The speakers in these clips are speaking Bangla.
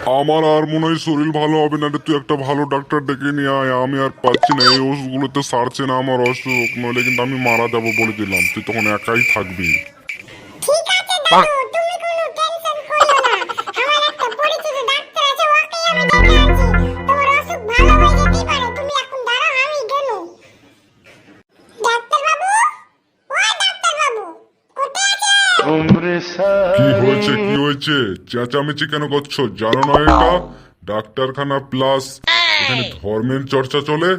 আমার আর মনে হয় শরীর ভালো হবে না রে, তুই একটা ভালো ডাক্তার ডেকে নিয়ে আয়। আমি আর পাচ্ছি না, এই ওষুধগুলোতে সারছে না আমার অসুখ, নইলে কিন্তু আমি মারা যাবো বলে দিলাম। তুই তখন একাই থাকবি। ঠিক আছে দাদু, তুমি কোনো টেনশন করো না। আমার একটা পরিচিত ডাক্তার আছে, ওকেই আমি ডেকে আনছি। তোমার অসুখ ভালো হয়ে যেতেই পারে। তুমি এখন দাঁড়াও, আমি গেলুম। ডাক্তার বাবু, ও ডাক্তার বাবু, কোথায় আছেন? কি হয়েছে, কি হয়েছে? চেঁচামেচি কেন করছো? জানো না এটা ডাক্তারখানা প্লাস এখানে ধর্মের চর্চা চলে?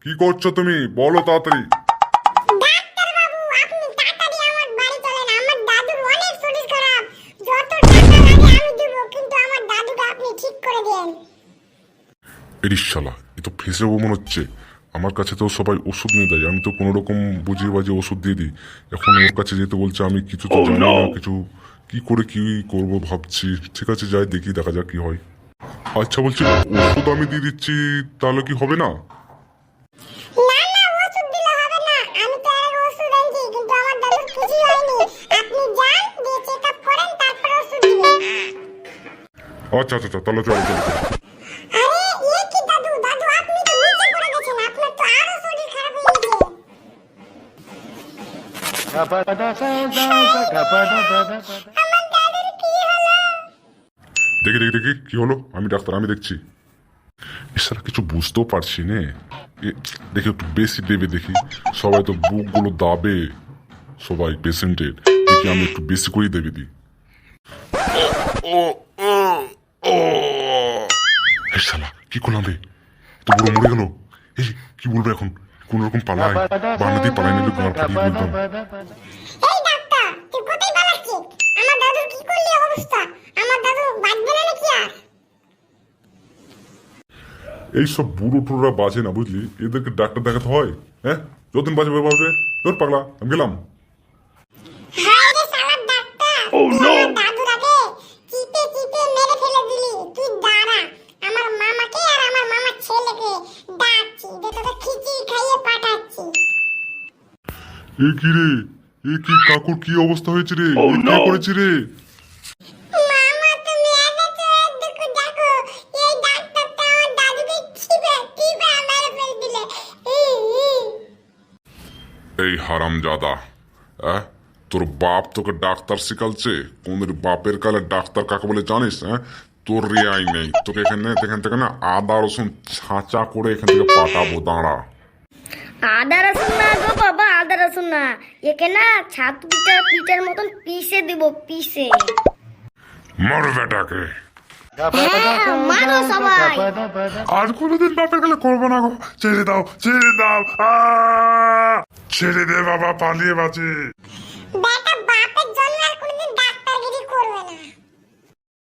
কি করছো তুমি? বলো তাড়াতাড়ি। ডাক্তার বাবু, আপনি তাড়াতাড়ি আমার বাড়ি চলেন। আমার দাদুর অনেক শরীর খারাপ। যত টাকা লাগে আমি দেব, কিন্তু আমার দাদুকে আপনি ঠিক করে দেন। এরিস শালা, এ তো ফেসে মনে হচ্ছে। আমার কাছে তো সবাই ওষুধ নিয়ে দেয়, আমি তো কোনো রকম বুঝিয়ে বাজিয়ে ওষুধ দিয়ে দিই। এখন ওর কাছে যেতে বলছে, আমি কিছু তো জানি না, কিছু কি করে কি করব ভাবছি। ঠিক আছে, যাই দেখি, দেখা যাক কি হয়। আচ্ছা বলছি, ওষুধ আমি দিয়ে দিচ্ছি, তাহলে কি হবে না? না না, ওষুধ দিলে হবে না। আমি তো আর ওষুধ আনছি, কিন্তু আমার দাদুর কিছুই হয়নি। আপনি যান, দিয়ে চেক আপ করেন, তারপর ওষুধ দিবেন। আচ্ছা আচ্ছা আচ্ছা, তাহলে চলো চলো চলো। আরে এ কি দাদু, দাদু আপনি তো নিচে পড়ে গেছেন। আপনার তো আরো শরীর খারাপ হয়ে গেছে। আমার দাদুর কি হলো? দেখি দেখি দেখি কি হলো। আমি ডাক্তার, আমি দেখছি। এছাড়া কিছু বুঝতেও পারছি নে। দেখি একটু বেশি দেবে দেখি। সবাই তো বুকগুলো দাবে, সবাই পেশেন্টের। দেখি আমি একটু বেশি করেই দেবে দিই। ও ও ও হে শালা, কি করলাম রে? তো বুড়ো মরে গেল। এই কি বলবো এখন? কোন রকম পালাই, বানাতেই পালাই নিলে গাঁড় ফাটিয়ে বলতাম। এই ডাক্তার, তুই কোথায় পালাচ্ছিস? আমার দাদুর কি করলি অবস্থা? আমার দাদু বাঁচবে না নাকি আর? এইসব বুড়ো টুড়োরা বাজে না, বুঝলি? এদেরকে ডাক্তার দেখাতে হয়। হ্যাঁ, যতদিন বাঁচবে বাঁচবে। তোর পাগলা, আমি গেলাম। হায় রে শালার ডাক্তার, তুই আমার দাদুর আগে চিপে চিপে মেরে ফেলে দিলি। তুই দাঁড়া, আমার মামাকে আর আমার মামার ছেলেকে ডাকছি, যে তোকে খিচুড়ি খাইয়ে পাঠাচ্ছি। এ কি রে? এ কি কাকুর কি অবস্থা হয়েছে রে? এ কে করেছে রে? মামা তুমি এনেছো, এদিকে দেখো। এই ডাক্তারটা আমার দাদুকে চিপে চিপে মেরে ফেলে দিলে। এই হারামজাদা, তোর বাপ তোকে ডাক্তার শিখালছে? কোনের বাপের কালে ডাক্তার কাকে বলে জানিস? তোর রেয়াই নেই। তোকে এখান থেকে না আদা রসুন ছাঁচা করে এখান থেকে পাঠাবো, দাঁড়া। আদা রসুন না গো বাবা, আদা রসুন না। একে না ছাতু পিঠার মতন পিষে দিব, পিষে। মার বেটাকে। হ্যাঁ, মারো সবাই। আর কোনোদিন বাপের কালে করবো না গো। ছেড়ে দাও, ছেড়ে দাও। ছেড়ে দে বাবা, পালিয়ে বাঁচে। বেটা